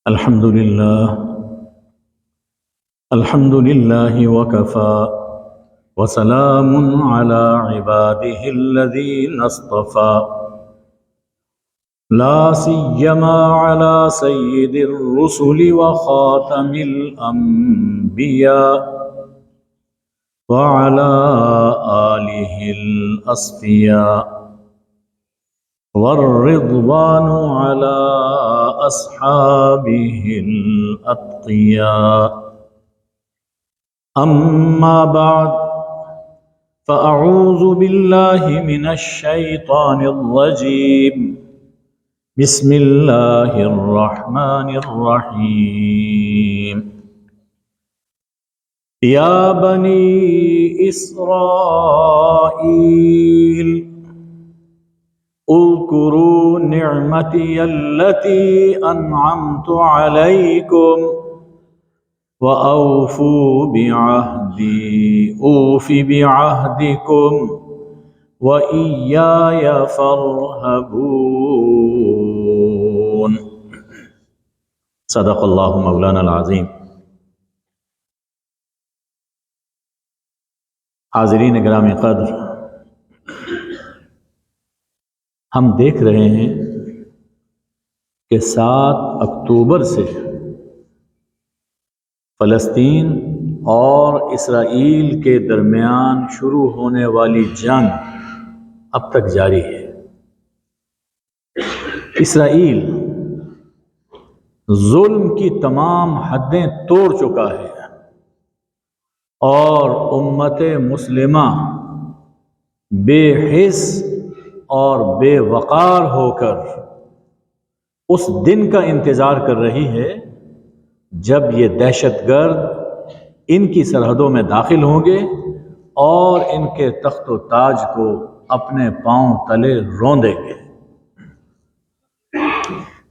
الحمد لله وكفى وسلام على عباده الذين اصطفى لا سيما على سيد الرسل وخاتم الأنبياء وعلى آله الأصفياء والرضوان على أصحابه الأتقياء. أما بعد فأعوذ بالله من الشيطان الرجيم. بسم الله الرحمن الرحيم. يا بني إسرائيل اذكروا نعمتي التي أنعمت عليكم وأوفوا بعهدي أوف بعهدكم وإياي فارهبون. صدق اللہ مولانا العظیم. حاضرین گرامی قدر، ہم دیکھ رہے ہیں کہ 7 اکتوبر سے فلسطین اور اسرائیل کے درمیان شروع ہونے والی جنگ اب تک جاری ہے. اسرائیل ظلم کی تمام حدیں توڑ چکا ہے اور امت مسلمہ بے حس اور بے وقار ہو کر اس دن کا انتظار کر رہی ہے جب یہ دہشت گرد ان کی سرحدوں میں داخل ہوں گے اور ان کے تخت و تاج کو اپنے پاؤں تلے روندیں گے.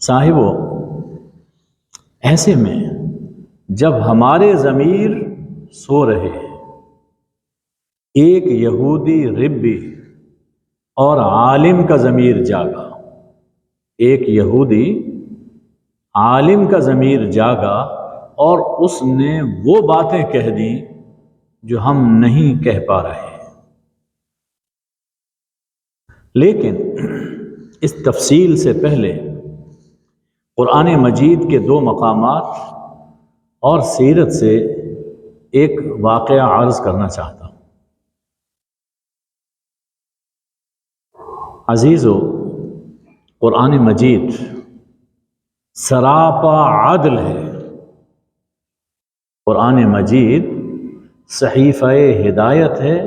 صاحبو، ایسے میں جب ہمارے ضمیر سو رہے ہیں، ایک یہودی ربی اور عالم کا ضمیر جاگا. ایک یہودی عالم کا ضمیر جاگا اور اس نے وہ باتیں کہہ دیں جو ہم نہیں کہہ پا رہے. لیکن اس تفصیل سے پہلے قرآن مجید کے 2 مقامات اور سیرت سے ایک واقعہ عرض کرنا چاہتا ہوں. عزیزو، قرآن مجید سراپا عدل ہے. قرآن مجید صحیفہ ہدایت ہے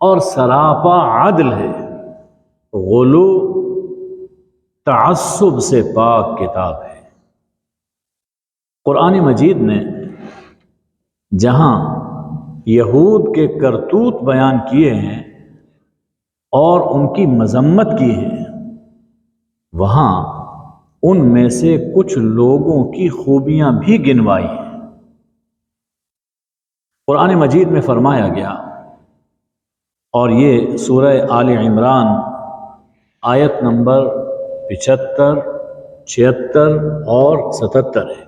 اور سراپا عدل ہے. غلو تعصب سے پاک کتاب ہے. قرآن مجید نے جہاں یہود کے کرتوت بیان کیے ہیں اور ان کی مذمت کی ہے، وہاں ان میں سے کچھ لوگوں کی خوبیاں بھی گنوائی ہیں. قرآن مجید میں فرمایا گیا، اور یہ سورہ آل عمران آیت نمبر 75، 76 اور 77 ہے.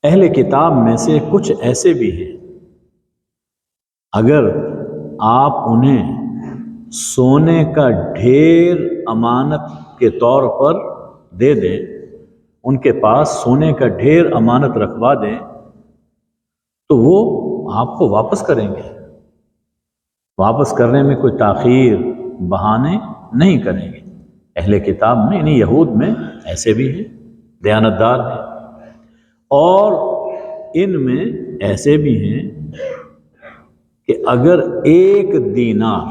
اہل کتاب میں سے کچھ ایسے بھی ہیں، اگر آپ انہیں سونے کا ڈھیر امانت کے طور پر دے دیں، ان کے پاس سونے کا ڈھیر امانت رکھوا دیں، تو وہ آپ کو واپس کریں گے. واپس کرنے میں کوئی تاخیر، بہانے نہیں کریں گے. اہل کتاب میں یعنی یہود میں ایسے بھی ہیں، دیانتدار ہیں، اور ان میں ایسے بھی ہیں کہ اگر 1 دینار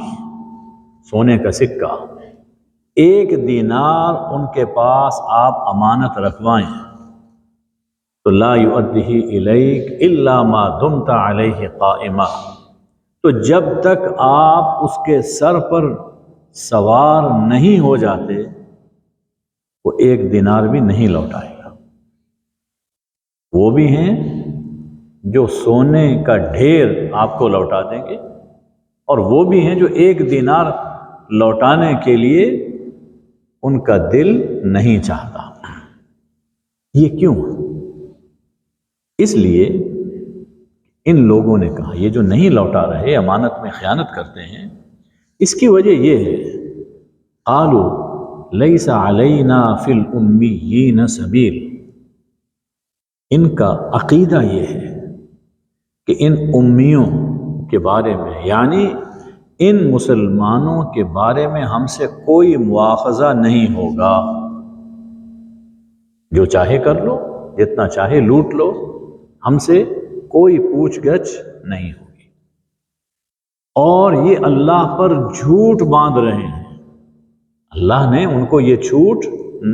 سونے کا سکہ، 1 دینار ان کے پاس آپ امانت رکھوائیں تو لا یؤدیہ الیک الا ما دمت علیہ قائما، تو جب تک آپ اس کے سر پر سوار نہیں ہو جاتے وہ 1 دینار بھی نہیں لوٹائے گا. وہ بھی ہیں جو سونے کا ڈھیر آپ کو لوٹا دیں گے، اور وہ بھی ہیں جو 1 دینار لوٹانے کے لیے ان کا دل نہیں چاہتا. یہ کیوں؟ اس لیے ان لوگوں نے کہا یہ جو نہیں لوٹا رہے، امانت میں خیانت کرتے ہیں، اس کی وجہ یہ ہے قالوا لیس علینا فی الامیین سبیل، ان کا عقیدہ یہ ہے کہ ان امیوں کے بارے میں، یعنی ان مسلمانوں کے بارے میں ہم سے کوئی مواخذہ نہیں ہوگا، جو چاہے کر لو، جتنا چاہے لوٹ لو، ہم سے کوئی پوچھ گچھ نہیں ہوگی۔ اور یہ اللہ پر جھوٹ باندھ رہے ہیں، اللہ نے ان کو یہ چھوٹ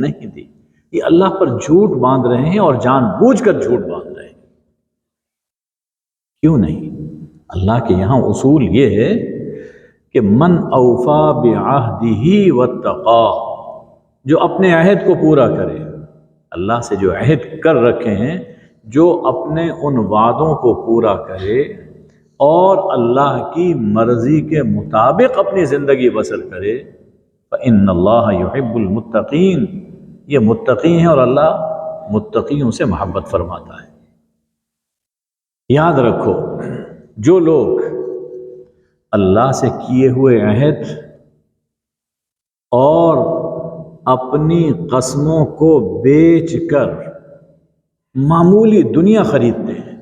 نہیں دی، یہ اللہ پر جھوٹ باندھ رہے ہیں اور جان بوجھ کر جھوٹ باندھ رہے ہیں۔ کیوں نہیں؟ اللہ کے یہاں اصول یہ ہے کہ من اوفا بعہدہ واتقا، جو اپنے عہد کو پورا کرے، اللہ سے جو عہد کر رکھے ہیں، جو اپنے ان وعدوں کو پورا کرے اور اللہ کی مرضی کے مطابق اپنی زندگی بسر کرے، فإن اللہ یحب المتقین، یہ متقی ہیں اور اللہ متقیوں سے محبت فرماتا ہے۔ یاد رکھو، جو لوگ اللہ سے کیے ہوئے عہد اور اپنی قسموں کو بیچ کر معمولی دنیا خریدتے ہیں،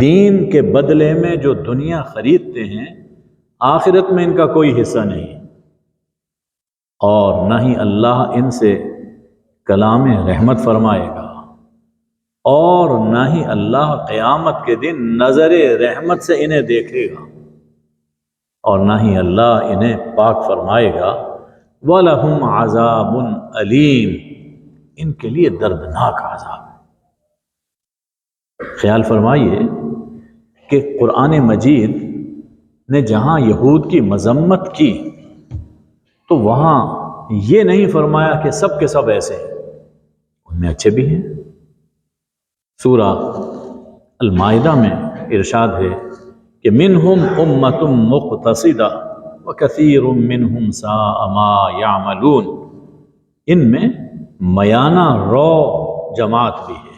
دین کے بدلے میں جو دنیا خریدتے ہیں، آخرت میں ان کا کوئی حصہ نہیں، اور نہ ہی اللہ ان سے کلام رحمت فرمائے گا، اور نہ ہی اللہ قیامت کے دن نظر رحمت سے انہیں دیکھے گا، اور نہ ہی اللہ انہیں پاک فرمائے گا۔ وَلَهُمْ عَذَابٌ أَلِيمٌ، ان کے لیے دردناک عذاب ہے۔ خیال فرمائیے کہ قرآن مجید نے جہاں یہود کی مذمت کی تو وہاں یہ نہیں فرمایا کہ سب کے سب ایسے ہیں، ان میں اچھے بھی ہیں۔ سورہ المائدہ میں ارشاد ہے کہ منہم امۃ مقتصدہ وکثیر منہم ساء ما یعملون، ان میں میانہ رو جماعت بھی ہے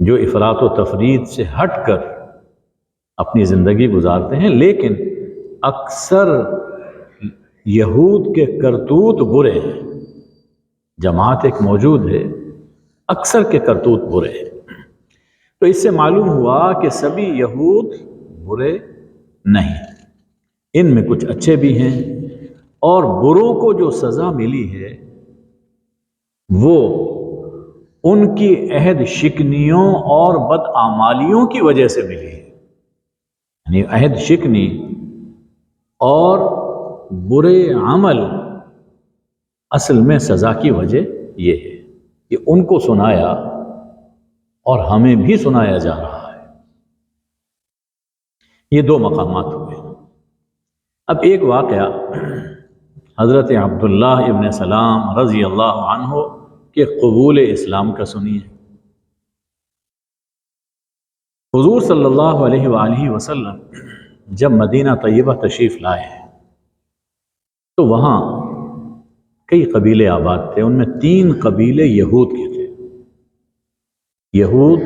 جو افراط و تفرید سے ہٹ کر اپنی زندگی گزارتے ہیں، لیکن اکثر یہود کے کرتوت برے ہیں۔ جماعت ایک موجود ہے، اکثر کے کرتوت برے ہیں۔ تو اس سے معلوم ہوا کہ سبھی یہود برے نہیں، ان میں کچھ اچھے بھی ہیں، اور بروں کو جو سزا ملی ہے وہ ان کی عہد شکنیوں اور بدعمالیوں کی وجہ سے ملی ہے، یعنی عہد شکنی اور برے عمل اصل میں سزا کی وجہ یہ ہے کہ ان کو سنایا اور ہمیں بھی سنایا جا رہا ہے۔ یہ دو مقامات ہوئے۔ اب ایک واقعہ حضرت عبداللہ ابن سلام رضی اللہ عنہ کے قبول اسلام کا سنیے۔ حضور صلی اللہ علیہ وآلہ وسلم جب مدینہ طیبہ تشریف لائے تو وہاں کئی قبیلے آباد تھے، ان میں 3 قبیلے یہود کے تھے۔ یہود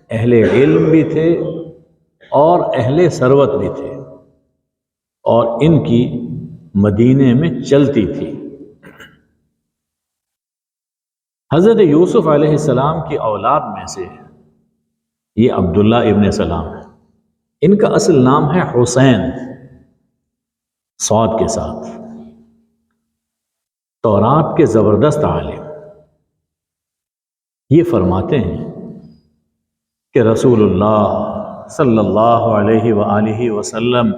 اہل علم بھی تھے اور اہل ثروت بھی تھے، اور ان کی مدینے میں چلتی تھی۔ حضرت یوسف علیہ السلام کی اولاد میں سے یہ عبداللہ ابن سلام ہے۔ ان کا اصل نام ہے حسین، صاد کے ساتھ، تورات کے زبردست عالم۔ یہ فرماتے ہیں کہ رسول اللہ صلی اللہ علیہ وآلہ وسلم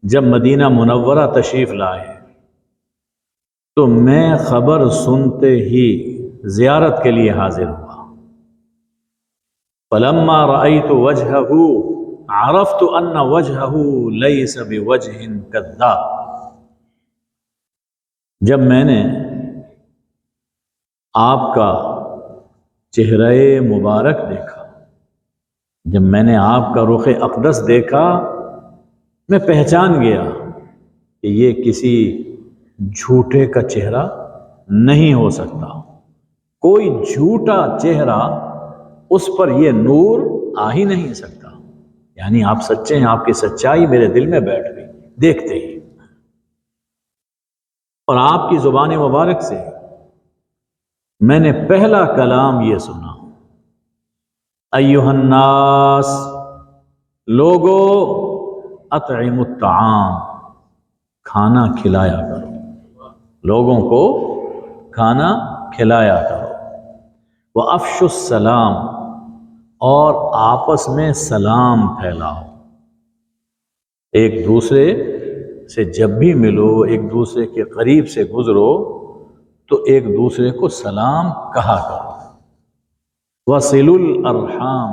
جب مدینہ منورہ تشریف لائے تو میں خبر سنتے ہی زیارت کے لیے حاضر ہوا۔ فلما رأيت وجهه عرفت ان وجهه ليس بوجه كذاب، جب میں نے آپ کا چہرہ مبارک دیکھا، جب میں نے آپ کا رخ اقدس دیکھا، میں پہچان گیا کہ یہ کسی جھوٹے کا چہرہ نہیں ہو سکتا، کوئی جھوٹا چہرہ اس پر یہ نور آ ہی نہیں سکتا۔ یعنی آپ سچے ہیں، آپ کی سچائی میرے دل میں بیٹھ گئی دیکھتے ہی۔ اور آپ کی زبان مبارک سے میں نے پہلا کلام یہ سنا، ایھا الناس، لوگو اطعموا الطعام، کھانا کھلایا کرو، لوگوں کو کھانا کھلایا کرو، وافشوا السلام، اور آپس میں سلام پھیلاؤ۔ ایک دوسرے سے جب بھی ملو، ایک دوسرے کے قریب سے گزرو تو ایک دوسرے کو سلام کہا کرو۔ وصلوا الارحام،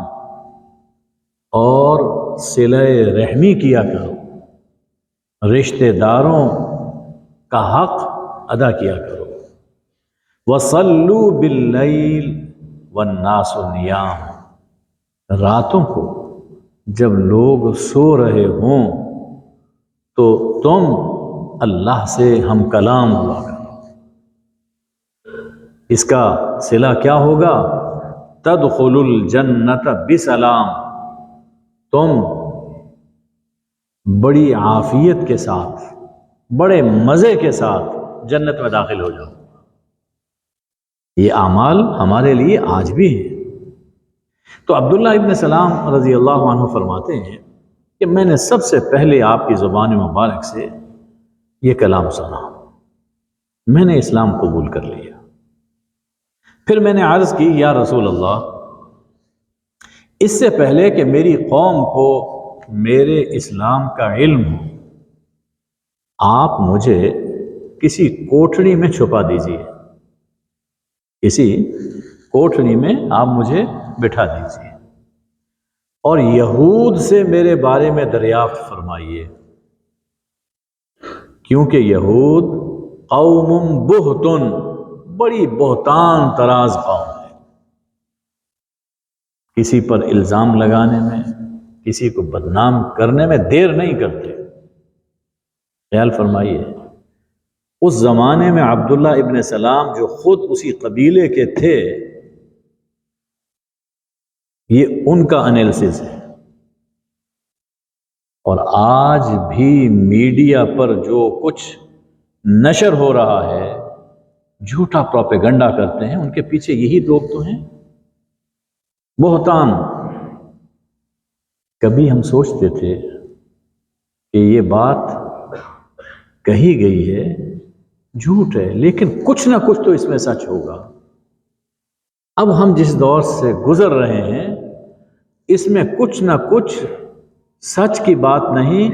اور صلہ رحمی کیا کرو، رشتہ داروں کا حق ادا کیا کرو۔ وصلوا باللیل والناس نیام، راتوں کو جب لوگ سو رہے ہوں تو تم اللہ سے ہم کلام ہوا کرو۔ اس کا صلہ کیا ہوگا؟ تدخلوا الجنت بسلام، تم بڑی عافیت کے ساتھ، بڑے مزے کے ساتھ جنت میں داخل ہو جاؤ۔ یہ اعمال ہمارے لیے آج بھی ہیں۔ تو عبداللہ ابن سلام رضی اللہ عنہ فرماتے ہیں کہ میں نے سب سے پہلے آپ کی زبان مبارک سے یہ کلام سنا، میں نے اسلام قبول کر لیا۔ پھر میں نے عرض کی، یا رسول اللہ، اس سے پہلے کہ میری قوم کو میرے اسلام کا علم ہو، آپ مجھے کسی کوٹھڑی میں چھپا دیجیے، کسی کوٹھڑی میں آپ مجھے بٹھا دیجیے، اور یہود سے میرے بارے میں دریافت فرمائیے، کیونکہ یہود قوم بہتن، بڑی بہتان طراز قوم ہے، کسی پر الزام لگانے میں، کسی کو بدنام کرنے میں دیر نہیں کرتے۔ خیال فرمائیے، اس زمانے میں عبداللہ ابن سلام جو خود اسی قبیلے کے تھے، یہ ان کا انالیسس ہے۔ اور آج بھی میڈیا پر جو کچھ نشر ہو رہا ہے، جھوٹا پروپیگنڈا کرتے ہیں، ان کے پیچھے یہی لوگ تو ہیں، بہتان۔ کبھی ہم سوچتے تھے کہ یہ بات کہی گئی ہے، جھوٹ ہے، لیکن کچھ نہ کچھ تو اس میں سچ ہوگا۔ اب ہم جس دور سے گزر رہے ہیں، اس میں کچھ نہ کچھ سچ کی بات نہیں،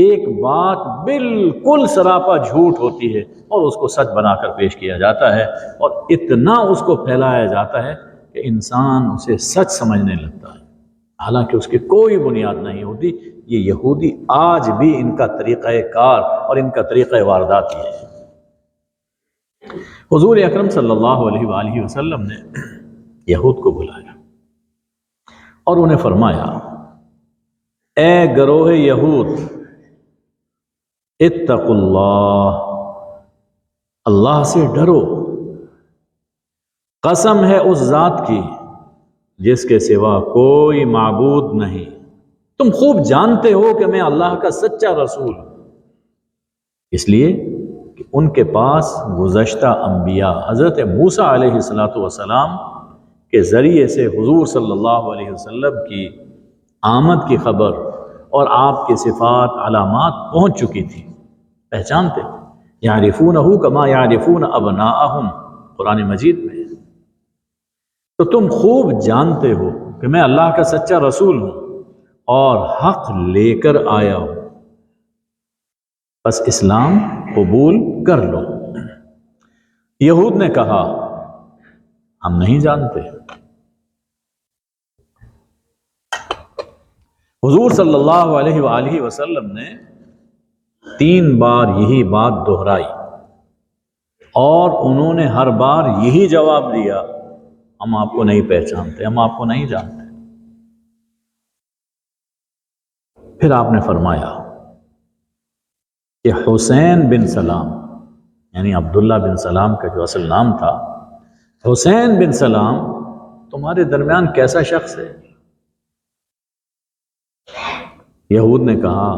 ایک بات بالکل سراپا جھوٹ ہوتی ہے اور اس کو سچ بنا کر پیش کیا جاتا ہے، اور اتنا اس کو پھیلایا جاتا ہے کہ انسان اسے سچ سمجھنے لگتا ہے، حالانکہ اس کی کوئی بنیاد نہیں ہوتی۔ یہ یہودی آج بھی ان کا طریقہ کار اور ان کا طریقہ واردات یہ ہے۔ حضور اکرم صلی اللہ علیہ وآلہ وسلم نے یہود کو بلایا اور انہیں فرمایا، اے گروہ یہود، اتقوا اللہ، اللہ سے ڈرو، قسم ہے اس ذات کی جس کے سوا کوئی معبود نہیں، تم خوب جانتے ہو کہ میں اللہ کا سچا رسول ہوں۔ اس لیے کہ ان کے پاس گزشتہ انبیاء حضرت موسیٰ علیہ السلام کے ذریعے سے حضور صلی اللہ علیہ وسلم کی آمد کی خبر اور آپ کی صفات علامات پہنچ چکی تھی، پہچانتے تھے۔ یعرفونہ کما یعرفون ابناءہم، قرآن مجید میں۔ تو تم خوب جانتے ہو کہ میں اللہ کا سچا رسول ہوں اور حق لے کر آیا ہوں، بس اسلام قبول کر لو۔ یہود نے کہا، ہم نہیں جانتے۔ حضور صلی اللہ علیہ وآلہ وسلم نے 3 بار یہی بات دہرائی اور انہوں نے ہر بار یہی جواب دیا، ہم آپ کو نہیں پہچانتے، ہم آپ کو نہیں جانتے۔ پھر آپ نے فرمایا کہ حسین بن سلام یعنی عبداللہ بن سلام کا جو اصل نام تھا، حسین بن سلام تمہارے درمیان کیسا شخص ہے؟ یہود نے کہا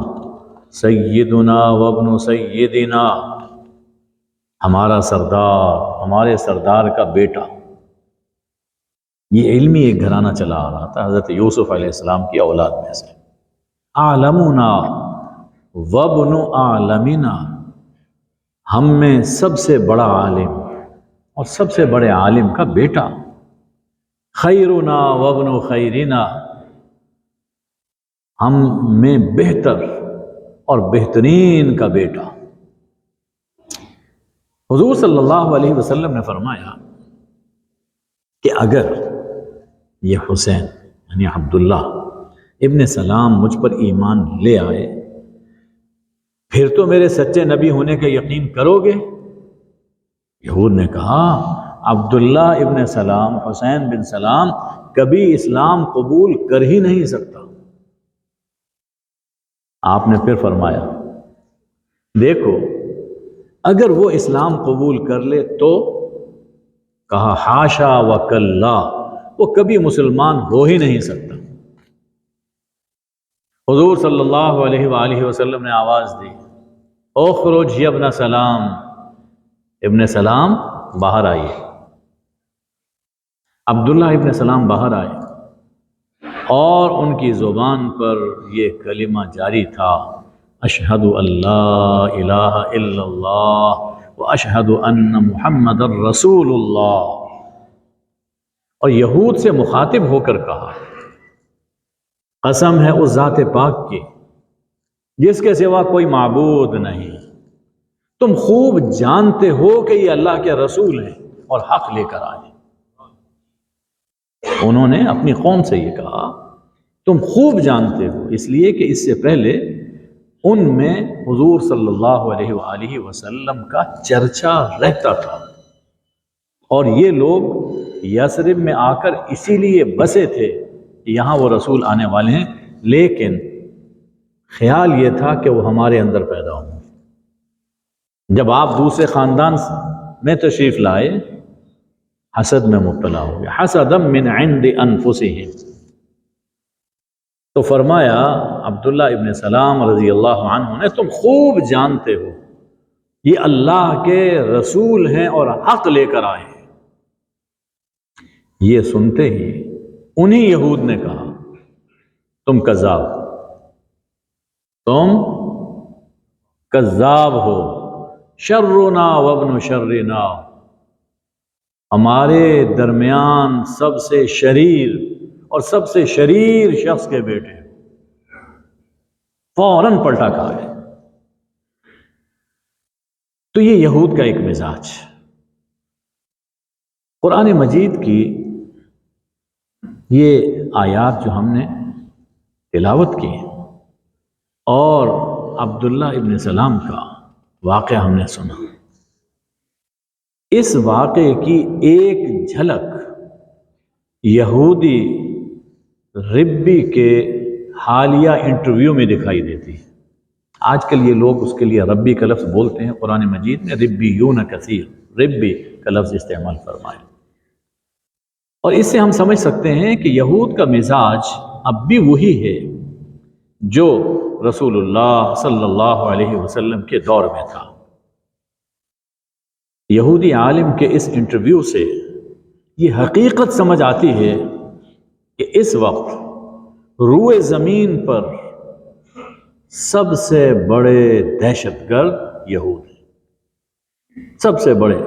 سیدنا وابن سیدنا، ہمارا سردار، ہمارے سردار کا بیٹا۔ یہ علمی ایک گھرانہ چلا آ رہا تھا حضرت یوسف علیہ السلام کی اولاد میں سے۔ عالمنا وابن عالمنا، ہم میں سب سے بڑا عالم اور سب سے بڑے عالم کا بیٹا۔ خیرنا وابن خیرنا، ہم میں بہتر اور بہترین کا بیٹا۔ حضور صلی اللہ علیہ وسلم نے فرمایا کہ اگر یہ حسین یعنی عبداللہ ابن سلام مجھ پر ایمان لے آئے، پھر تو میرے سچے نبی ہونے کا یقین کرو گے؟ یہود نے کہا عبداللہ ابن سلام، حسین بن سلام کبھی اسلام قبول کر ہی نہیں سکتا۔ آپ نے پھر فرمایا دیکھو اگر وہ اسلام قبول کر لے تو، کہا حاشا وکلا، وہ کبھی مسلمان ہو ہی نہیں سکتا۔ حضور صلی اللہ علیہ وآلہ وسلم نے آواز دی اخرج یا ابن سلام، ابن سلام باہر آئیے۔ عبداللہ ابن سلام باہر آئے اور ان کی زبان پر یہ کلمہ جاری تھا اشہد ان لا الہ الا اللہ واشہد ان محمد رسول اللہ۔ اور یہود سے مخاطب ہو کر کہا قسم ہے اس ذات پاک کی جس کے سوا کوئی معبود نہیں، تم خوب جانتے ہو کہ یہ اللہ کے رسول ہیں اور حق لے کر آئے۔ انہوں نے اپنی قوم سے یہ کہا تم خوب جانتے ہو، اس لیے کہ اس سے پہلے ان میں حضور صلی اللہ علیہ وآلہ وسلم کا چرچا رہتا تھا، اور یہ لوگ یثرب میں آ کر اسی لیے بسے تھے کہ یہاں وہ رسول آنے والے ہیں، لیکن خیال یہ تھا کہ وہ ہمارے اندر پیدا ہوں۔ جب آپ دوسرے خاندان میں تشریف لائے حسد میں مبتلا ہو گیا، حسدا من عند انفسہم۔ تو فرمایا عبداللہ ابن سلام رضی اللہ عنہ نے تم خوب جانتے ہو یہ اللہ کے رسول ہیں اور حق لے کر آئے ہیں۔ یہ سنتے ہی انہی یہود نے کہا تم کذاب، تم کذاب ہو، شرنا وابن شرنا، ہمارے درمیان سب سے شریر اور سب سے شریر شخص کے بیٹے۔ فوراً پلٹا کھا گئے۔ تو یہ یہود کا ایک مزاج۔ قرآن مجید کی یہ آیات جو ہم نے تلاوت کی اور عبداللہ ابن سلام کا واقعہ ہم نے سنا، اس واقعے کی ایک جھلک یہودی ربی کے حالیہ انٹرویو میں دکھائی دیتی ہے۔ آج کل یہ لوگ اس کے لیے ربی کا لفظ بولتے ہیں، قرآن مجید میں ربیون کثیر ربی کا لفظ استعمال فرمائے، اور اس سے ہم سمجھ سکتے ہیں کہ یہود کا مزاج اب بھی وہی ہے جو رسول اللہ صلی اللہ علیہ وسلم کے دور میں تھا۔ یہودی عالم کے اس انٹرویو سے یہ حقیقت سمجھ آتی ہے کہ اس وقت روئے زمین پر سب سے بڑے دہشت گرد یہود ہیں، سب سے بڑے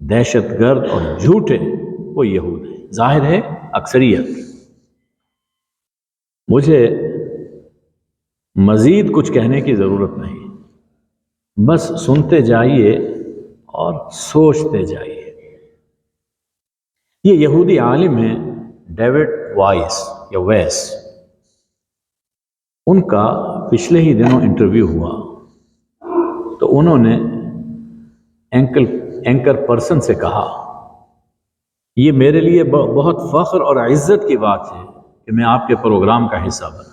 دہشت گرد اور جھوٹے وہ یہود ہیں، ظاہر ہے اکثریت۔ مجھے مزید کچھ کہنے کی ضرورت نہیں، بس سنتے جائیے اور سوچتے جائیے۔ یہ یہودی عالم ہیں ڈیوڈ وائس یا ویس، ان کا پچھلے ہی دنوں انٹرویو ہوا تو انہوں نے اینکر پرسن سے کہا یہ میرے لیے بہت فخر اور عزت کی بات ہے کہ میں آپ کے پروگرام کا حصہ بنا۔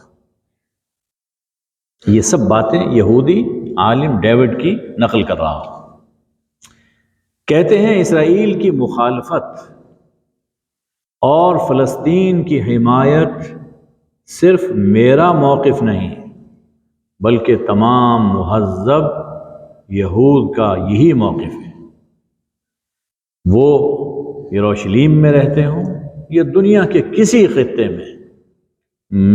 یہ سب باتیں یہودی عالم ڈیوڈ کی نقل کر رہا ہوں۔ کہتے ہیں اسرائیل کی مخالفت اور فلسطین کی حمایت صرف میرا موقف نہیں بلکہ تمام مہذب یہود کا یہی موقف ہے، وہ یروشلیم میں رہتے ہوں یا دنیا کے کسی خطے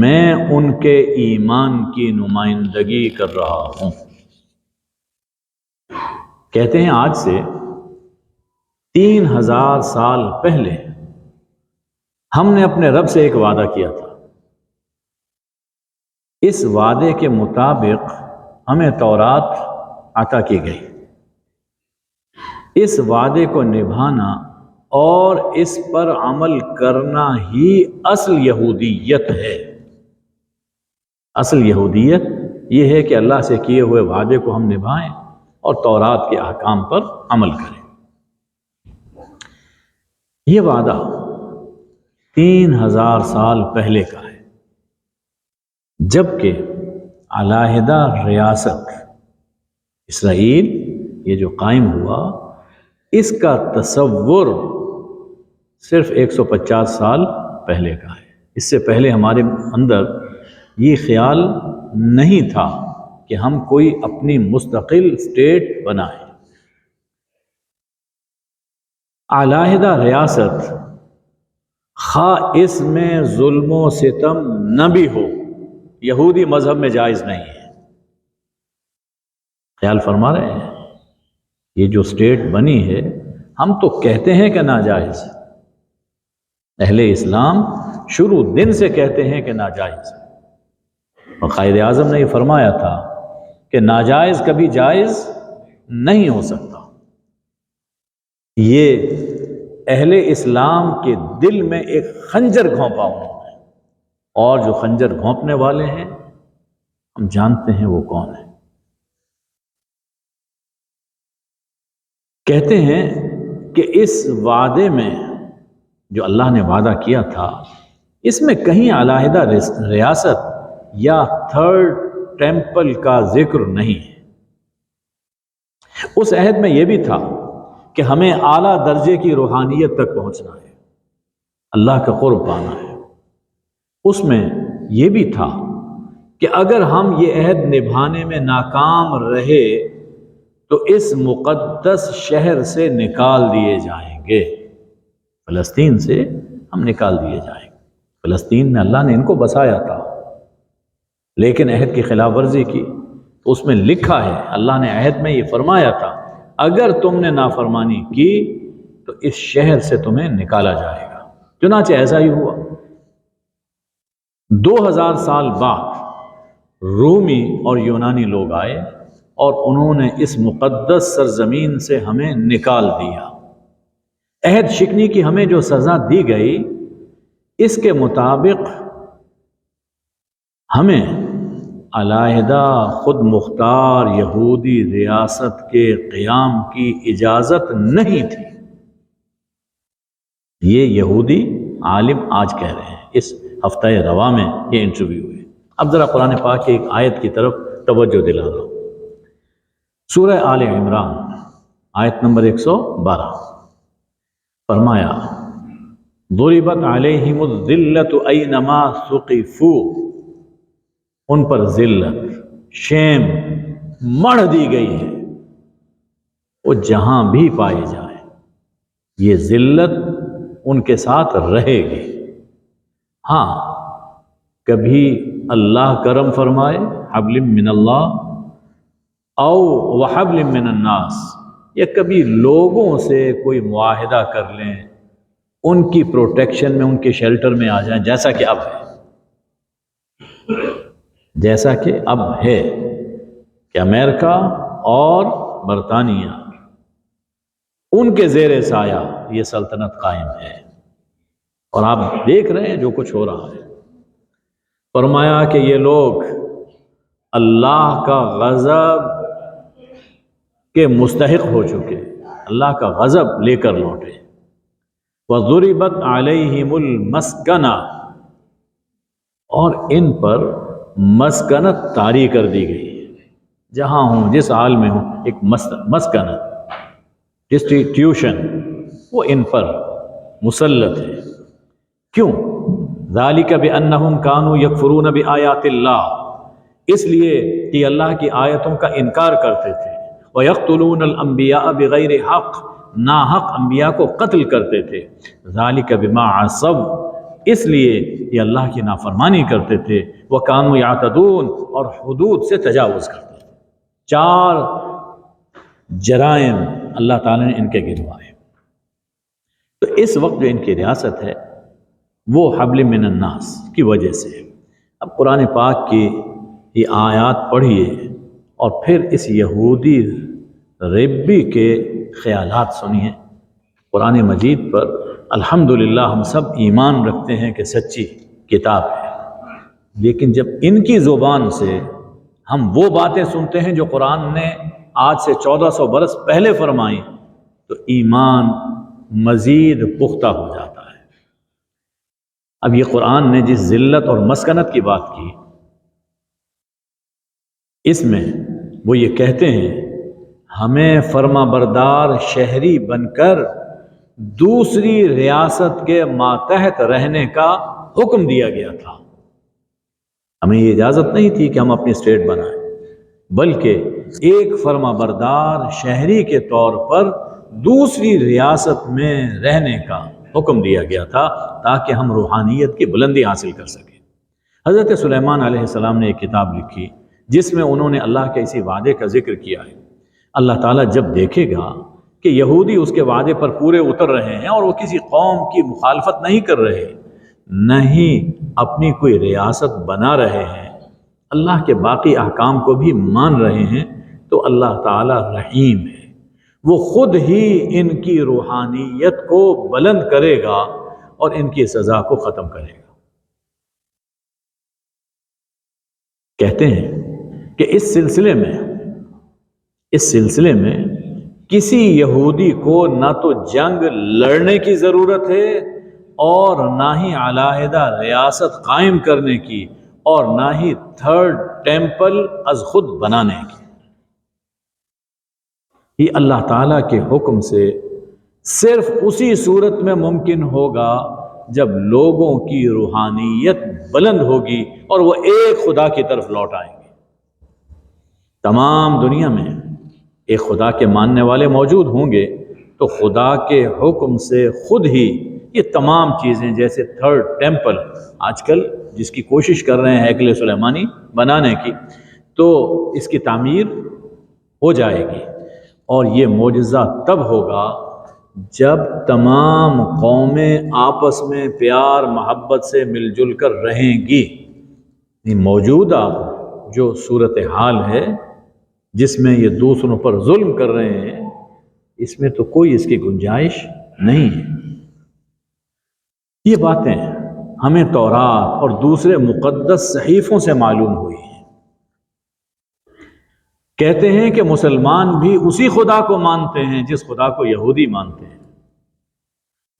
میں ان کے ایمان کی نمائندگی کر رہا ہوں۔ کہتے ہیں آج سے 3000 سال پہلے ہم نے اپنے رب سے ایک وعدہ کیا تھا، اس وعدے کے مطابق ہمیں تورات عطا کی گئی۔ اس وعدے کو نبھانا اور اس پر عمل کرنا ہی اصل یہودیت ہے۔ اصل یہودیت یہ ہے کہ اللہ سے کیے ہوئے وعدے کو ہم نبھائیں اور تورات کے احکام پر عمل کریں۔ یہ وعدہ 3000 سال پہلے کا ہے، جبکہ علیحدہ ریاست اسرائیل یہ جو قائم ہوا، اس کا تصور صرف 150 سال پہلے کا ہے۔ اس سے پہلے ہمارے اندر یہ خیال نہیں تھا کہ ہم کوئی اپنی مستقل اسٹیٹ بنائیں۔ علیحدہ ریاست خواہ اس میں ظلم و ستم نہ بھی ہو، یہودی مذہب میں جائز نہیں ہے۔ خیال فرما رہے ہیں؟ یہ جو اسٹیٹ بنی ہے، ہم تو کہتے ہیں کہ ناجائز، اہل اسلام شروع دن سے کہتے ہیں کہ ناجائز، اور قائد اعظم نے یہ فرمایا تھا کہ ناجائز کبھی جائز نہیں ہو سکتا۔ یہ اہل اسلام کے دل میں ایک خنجر گھونپا انہوں نے، اور جو خنجر گھونپنے والے ہیں ہم جانتے ہیں وہ کون ہیں۔ کہتے ہیں کہ اس وعدے میں جو اللہ نے وعدہ کیا تھا، اس میں کہیں علیحدہ ریاست یا تھرڈ ٹیمپل کا ذکر نہیں ہے۔ اس عہد میں یہ بھی تھا کہ ہمیں اعلیٰ درجے کی روحانیت تک پہنچنا ہے، اللہ کا قرب پانا ہے۔ اس میں یہ بھی تھا کہ اگر ہم یہ عہد نبھانے میں ناکام رہے تو اس مقدس شہر سے نکال دیے جائیں گے، فلسطین سے ہم نکال دیے جائیں گے۔ فلسطین میں اللہ نے ان کو بسایا تھا، لیکن عہد کی خلاف ورزی کی تو اس میں لکھا ہے، اللہ نے عہد میں یہ فرمایا تھا اگر تم نے نافرمانی کی تو اس شہر سے تمہیں نکالا جائے گا۔ چنانچہ ایسا ہی ہوا۔ 2000 سال بعد رومی اور یونانی لوگ آئے اور انہوں نے اس مقدس سرزمین سے ہمیں نکال دیا۔ عہد شکنی کی ہمیں جو سزا دی گئی، اس کے مطابق ہمیں علیحدہ خود مختار یہودی ریاست کے قیام کی اجازت نہیں تھی۔ یہ یہودی عالم آج کہہ رہے ہیں، اس ہفتہ رواں میں یہ انٹرویو ہوئے۔ اب ذرا قرآن پاک کی ایک آیت کی طرف توجہ دلا رہا ہوں۔ سورہ آل عمران آیت نمبر 112، فرمایا ضربت علیہم الذلۃ اینما ثقفوا، ان پر ذلت، شیم مڑ دی گئی ہے، وہ جہاں بھی پائے جائیں یہ ذلت ان کے ساتھ رہے گی۔ ہاں، کبھی اللہ کرم فرمائے، حبل من اللہ او وحبل من الناس، یا کبھی لوگوں سے کوئی معاہدہ کر لیں، ان کی پروٹیکشن میں، ان کے شیلٹر میں آ جائیں، جیسا کہ اب ہے۔ جیسا کہ اب ہے کہ امریکہ اور برطانیہ، ان کے زیر سایہ یہ سلطنت قائم ہے، اور آپ دیکھ رہے ہیں جو کچھ ہو رہا ہے۔ فرمایا کہ یہ لوگ اللہ کا غضب کے مستحق ہو چکے، اللہ کا غضب لے کر لوٹے۔ وَضُرِبَتْ عَلَيْهِمُ الْمَسْكَنَةُ، اور ان پر مسکنت طاری کر دی گئی، جہاں ہوں، جس حال میں ہوں، ایک مسکنت۔ ٹیوشن وہ ان پر مسلط ہے. کیوں؟ ذالک بانہم کانوا یکفرون بآیات اللہ، اس لیے کہ اللہ کی آیتوں کا انکار کرتے تھے. وَيَقْتُلُونَ الْأَنْبِيَاءَ بِغَيْرِ حق، ناحق انبیاء کو قتل کرتے تھے. ذَلِكَ بِمَا عَصَوْا، اس لیے یہ اللہ کی نافرمانی کرتے تھے. وَكَانُوا يَعْتَدُونَ، اور حدود سے تجاوز کرتے تھے. 4 جرائم اللہ تعالیٰ نے ان کے گنوائے. تو اس وقت جو ان کی ریاست ہے وہ حبل من الناس کی وجہ سے. اب قرآن پاک کی یہ آیات پڑھیے اور پھر اس یہودی ربی کے خیالات سنیے. قرآن مجید پر الحمدللہ ہم سب ایمان رکھتے ہیں کہ سچی کتاب ہے، لیکن جب ان کی زبان سے ہم وہ باتیں سنتے ہیں جو قرآن نے آج سے 1400 برس پہلے فرمائیں تو ایمان مزید پختہ ہو جاتا ہے. اب یہ قرآن نے جس ذلت اور مسکنت کی بات کی، اس میں وہ یہ کہتے ہیں ہمیں فرما بردار شہری بن کر دوسری ریاست کے ماتحت رہنے کا حکم دیا گیا تھا. ہمیں یہ اجازت نہیں تھی کہ ہم اپنی اسٹیٹ بنائیں، بلکہ ایک فرما بردار شہری کے طور پر دوسری ریاست میں رہنے کا حکم دیا گیا تھا تاکہ ہم روحانیت کی بلندی حاصل کر سکیں. حضرت سلیمان علیہ السلام نے ایک کتاب لکھی جس میں انہوں نے اللہ کے اسی وعدے کا ذکر کیا ہے. اللہ تعالیٰ جب دیکھے گا کہ یہودی اس کے وعدے پر پورے اتر رہے ہیں اور وہ کسی قوم کی مخالفت نہیں کر رہے، نہیں اپنی کوئی ریاست بنا رہے ہیں، اللہ کے باقی احکام کو بھی مان رہے ہیں، تو اللہ تعالیٰ رحیم ہے. وہ خود ہی ان کی روحانیت کو بلند کرے گا اور ان کی سزا کو ختم کرے گا. کہتے ہیں کہ اس سلسلے میں کسی یہودی کو نہ تو جنگ لڑنے کی ضرورت ہے اور نہ ہی علیحدہ ریاست قائم کرنے کی اور نہ ہی 3rd ٹیمپل از خود بنانے کی. یہ اللہ تعالیٰ کے حکم سے صرف اسی صورت میں ممکن ہوگا جب لوگوں کی روحانیت بلند ہوگی اور وہ ایک خدا کی طرف لوٹ آئیں گے. تمام دنیا میں ایک خدا کے ماننے والے موجود ہوں گے تو خدا کے حکم سے خود ہی یہ تمام چیزیں، جیسے 3rd ٹیمپل آج کل جس کی کوشش کر رہے ہیں ہیکل سلیمانی بنانے کی، تو اس کی تعمیر ہو جائے گی. اور یہ معجزہ تب ہوگا جب تمام قومیں آپس میں پیار محبت سے مل جل کر رہیں گی. موجودہ جو صورتحال ہے جس میں یہ دوسروں پر ظلم کر رہے ہیں، اس میں تو کوئی اس کی گنجائش نہیں ہے. یہ باتیں ہمیں تورات اور دوسرے مقدس صحیفوں سے معلوم ہوئی ہیں. کہتے ہیں کہ مسلمان بھی اسی خدا کو مانتے ہیں جس خدا کو یہودی مانتے ہیں.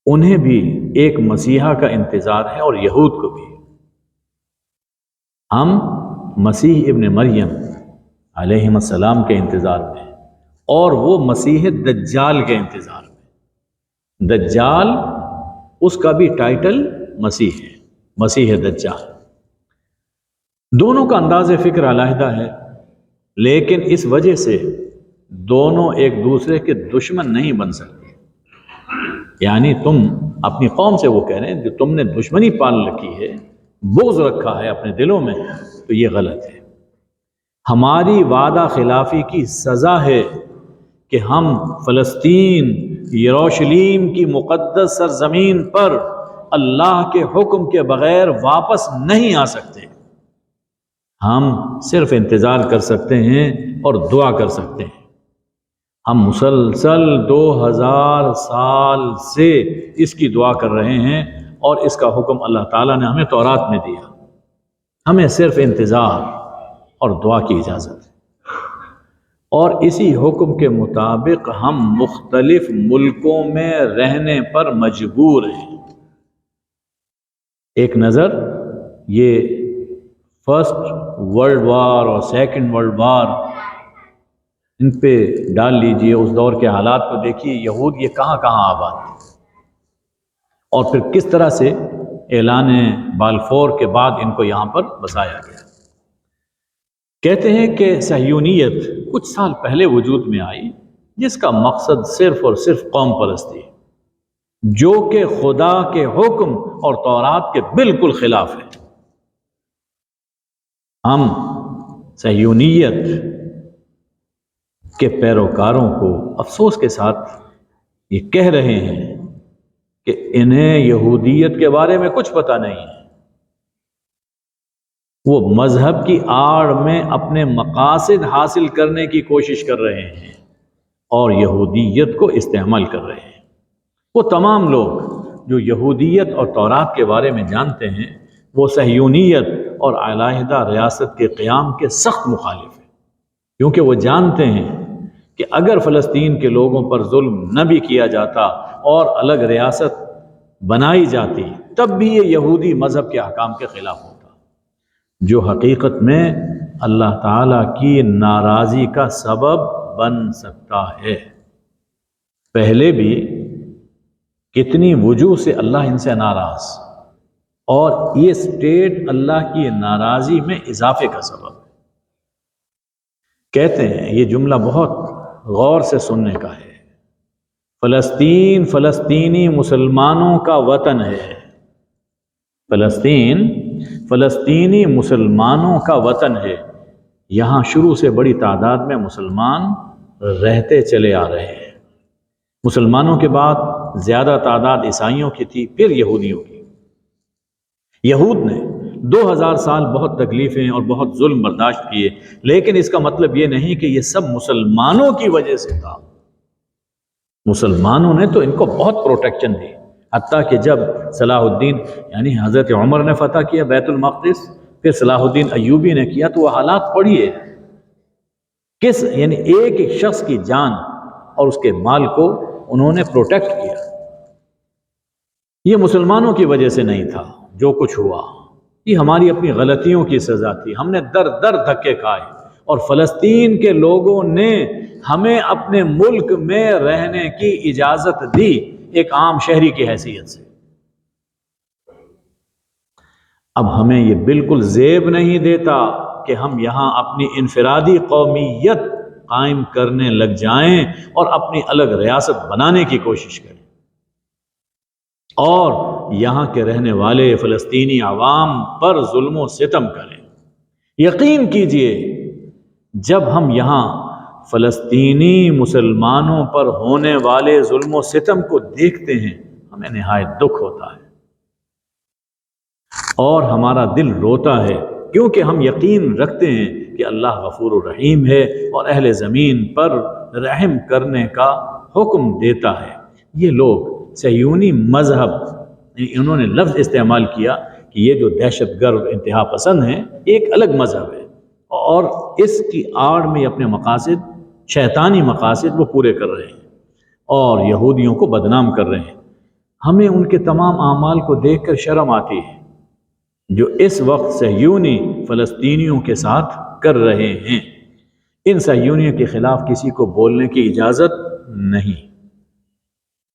انہیں بھی ایک مسیحا کا انتظار ہے اور یہود کو بھی. ہم مسیح ابن مریم علیہ السلام کے انتظار میں ہیں اور وہ مسیح دجال کے انتظار میں. دجال اس کا بھی ٹائٹل مسیح ہے، مسیح دجال. دونوں کا انداز فکر علیحدہ ہے، لیکن اس وجہ سے دونوں ایک دوسرے کے دشمن نہیں بن سکتے. یعنی تم اپنی قوم سے وہ کہہ رہے ہیں جو تم نے دشمنی پال رکھی ہے، بغض رکھا ہے اپنے دلوں میں، تو یہ غلط ہے. ہماری وعدہ خلافی کی سزا ہے کہ ہم فلسطین یروشلیم کی مقدس سرزمین پر اللہ کے حکم کے بغیر واپس نہیں آ سکتے. ہم صرف انتظار کر سکتے ہیں اور دعا کر سکتے ہیں. ہم مسلسل 2000 سال سے اس کی دعا کر رہے ہیں اور اس کا حکم اللہ تعالیٰ نے ہمیں تورات میں دیا. ہمیں صرف انتظار اور دعا کی اجازت ہے، اور اسی حکم کے مطابق ہم مختلف ملکوں میں رہنے پر مجبور ہیں. ایک نظر یہ 1st ورلڈ وار اور 2nd ورلڈ وار ان پہ ڈال لیجئے، اس دور کے حالات کو دیکھیے، یہود یہ کہاں کہاں آباد تھے، اور پھر کس طرح سے اعلان بالفور کے بعد ان کو یہاں پر بسایا گیا۔ کہتے ہیں کہ صہیونیت کچھ سال پہلے وجود میں آئی، جس کا مقصد صرف اور صرف قوم پرستی ہے، جو کہ خدا کے حکم اور تورات کے بالکل خلاف ہے۔ ہم صہیونیت کے پیروکاروں کو افسوس کے ساتھ یہ کہہ رہے ہیں کہ انہیں یہودیت کے بارے میں کچھ پتہ نہیں ہے۔ وہ مذہب کی آڑ میں اپنے مقاصد حاصل کرنے کی کوشش کر رہے ہیں اور یہودیت کو استعمال کر رہے ہیں۔ وہ تمام لوگ جو یہودیت اور تورات کے بارے میں جانتے ہیں، وہ صہیونیت اور علیحدہ ریاست کے قیام کے سخت مخالف ہیں، کیونکہ وہ جانتے ہیں کہ اگر فلسطین کے لوگوں پر ظلم نہ بھی کیا جاتا اور الگ ریاست بنائی جاتی، تب بھی یہ یہودی مذہب کے احکام کے خلاف ہوتا، جو حقیقت میں اللہ تعالیٰ کی ناراضی کا سبب بن سکتا ہے۔ پہلے بھی کتنی وجوہ سے اللہ ان سے ناراض، اور یہ سٹیٹ اللہ کی ناراضی میں اضافے کا سبب ہے۔ کہتے ہیں، یہ جملہ بہت غور سے سننے کا ہے، فلسطین فلسطینی مسلمانوں کا وطن ہے۔ فلسطین فلسطینی مسلمانوں کا وطن ہے۔ یہاں شروع سے بڑی تعداد میں مسلمان رہتے چلے آ رہے ہیں۔ مسلمانوں کے بعد زیادہ تعداد عیسائیوں کی تھی، پھر یہودیوں کی۔ یہود نے 2000 سال بہت تکلیفیں اور بہت ظلم برداشت کیے، لیکن اس کا مطلب یہ نہیں کہ یہ سب مسلمانوں کی وجہ سے تھا۔ مسلمانوں نے تو ان کو بہت پروٹیکشن دی، حتیٰ کہ جب صلاح الدین یعنی حضرت عمر نے فتح کیا بیت المقدس، پھر صلاح الدین ایوبی نے کیا، تو وہ حالات پڑھیے، کس یعنی ایک ایک شخص کی جان اور اس کے مال کو انہوں نے پروٹیکٹ کیا۔ یہ مسلمانوں کی وجہ سے نہیں تھا جو کچھ ہوا، یہ ہماری اپنی غلطیوں کی سزا تھی۔ ہم نے در در دھکے کھائے، اور فلسطین کے لوگوں نے ہمیں اپنے ملک میں رہنے کی اجازت دی، ایک عام شہری کی حیثیت سے۔ اب ہمیں یہ بالکل زیب نہیں دیتا کہ ہم یہاں اپنی انفرادی قومیت قائم کرنے لگ جائیں اور اپنی الگ ریاست بنانے کی کوشش کریں، اور یہاں کے رہنے والے فلسطینی عوام پر ظلم و ستم کریں۔ یقین کیجئے، جب ہم یہاں فلسطینی مسلمانوں پر ہونے والے ظلم و ستم کو دیکھتے ہیں، ہمیں نہایت دکھ ہوتا ہے اور ہمارا دل روتا ہے، کیونکہ ہم یقین رکھتے ہیں کہ اللہ غفور الرحیم ہے اور اہل زمین پر رحم کرنے کا حکم دیتا ہے۔ یہ لوگ صہیونی مذہب، انہوں نے لفظ استعمال کیا کہ یہ جو دہشت گرد انتہا پسند ہیں، ایک الگ مذہب ہے، اور اس کی آڑ میں اپنے مقاصد، شیطانی مقاصد وہ پورے کر رہے ہیں اور یہودیوں کو بدنام کر رہے ہیں۔ ہمیں ان کے تمام اعمال کو دیکھ کر شرم آتی ہے جو اس وقت صہیونی فلسطینیوں کے ساتھ کر رہے ہیں۔ ان صہیونیوں کے خلاف کسی کو بولنے کی اجازت نہیں۔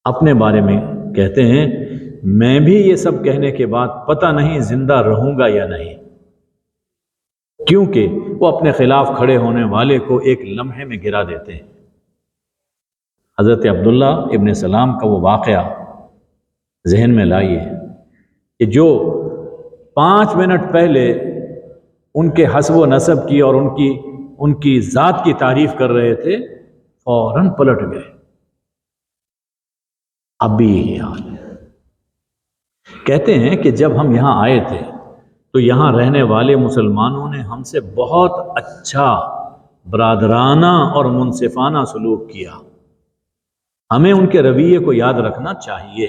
اپنے بارے میں کہتے ہیں، میں بھی یہ سب کہنے کے بعد پتہ نہیں زندہ رہوں گا یا نہیں، کیونکہ وہ اپنے خلاف کھڑے ہونے والے کو ایک لمحے میں گرا دیتے ہیں۔ حضرت عبداللہ ابن سلام کا وہ واقعہ ذہن میں لائیے کہ جو 5 منٹ پہلے ان کے حسب و نسب کی اور ان کی ذات کی تعریف کر رہے تھے، فوراً پلٹ گئے۔ اب بھی یہی حال ہے۔ کہتے ہیں کہ جب ہم یہاں آئے تھے تو یہاں رہنے والے مسلمانوں نے ہم سے بہت اچھا، برادرانہ اور منصفانہ سلوک کیا۔ ہمیں ان کے رویے کو یاد رکھنا چاہیے۔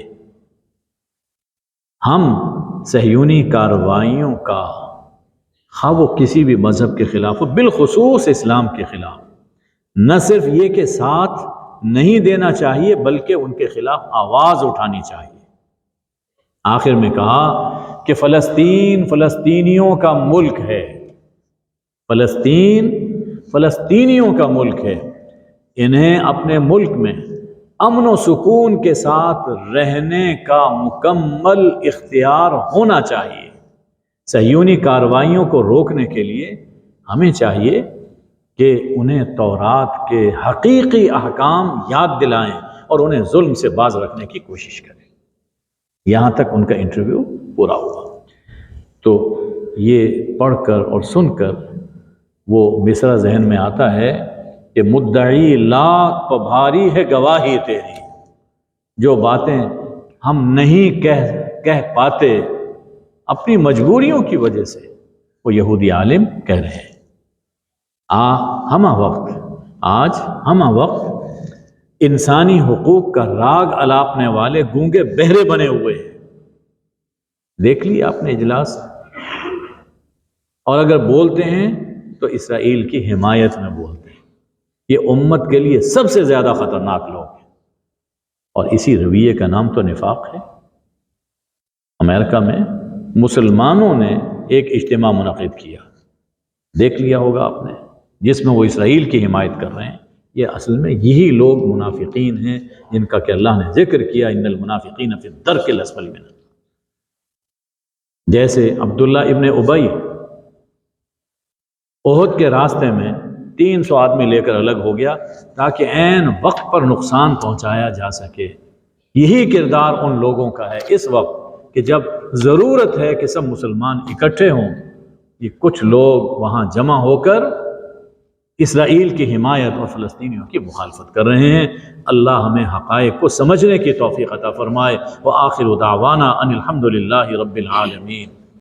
ہم صہیونی کارروائیوں کا، خواہ وہ کسی بھی مذہب کے خلاف ہو، بالخصوص اسلام کے خلاف، نہ صرف یہ کہ ساتھ نہیں دینا چاہیے بلکہ ان کے خلاف آواز اٹھانی چاہیے۔ آخر میں کہا کہ فلسطین فلسطینیوں کا ملک ہے، فلسطین فلسطینیوں کا ملک ہے، انہیں اپنے ملک میں امن و سکون کے ساتھ رہنے کا مکمل اختیار ہونا چاہیے۔ صہیونی کارروائیوں کو روکنے کے لیے ہمیں چاہیے کہ انہیں تورات کے حقیقی احکام یاد دلائیں اور انہیں ظلم سے باز رکھنے کی کوشش کریں۔ یہاں تک ان کا انٹرویو پورا ہوا۔ تو یہ پڑھ کر اور سن کر وہ مصرع ذہن میں آتا ہے کہ مدعی لاکھ پبھاری ہے گواہی تیری، جو باتیں ہم نہیں کہہ پاتے اپنی مجبوریوں کی وجہ سے، وہ یہودی عالم کہہ رہے ہیں۔ آج ہمہ وقت انسانی حقوق کا راگ الاپنے والے گونگے بہرے بنے ہوئے ہیں۔ دیکھ لیا آپ نے اجلاس، اور اگر بولتے ہیں تو اسرائیل کی حمایت میں بولتے ہیں۔ یہ امت کے لیے سب سے زیادہ خطرناک لوگ ہیں، اور اسی رویے کا نام تو نفاق ہے۔ امریکہ میں مسلمانوں نے ایک اجتماع منعقد کیا، دیکھ لیا ہوگا آپ نے، جس میں وہ اسرائیل کی حمایت کر رہے ہیں۔ یہ اصل میں یہی لوگ منافقین ہیں جن کا کہ اللہ نے ذکر کیا، ان المنافقین فی الدرک الاسفل من النار۔ جیسے عبداللہ ابن ابی احد کے راستے میں 300 آدمی لے کر الگ ہو گیا تاکہ عین وقت پر نقصان پہنچایا جا سکے۔ یہی کردار ان لوگوں کا ہے اس وقت کہ جب ضرورت ہے کہ سب مسلمان اکٹھے ہوں، یہ کچھ لوگ وہاں جمع ہو کر اسرائیل کی حمایت اور فلسطینیوں کی مخالفت کر رہے ہیں۔ اللہ ہمیں حقائق کو سمجھنے کی توفیق عطا فرمائے۔ وآخر دعوانا ان الحمد للہ رب العالمین۔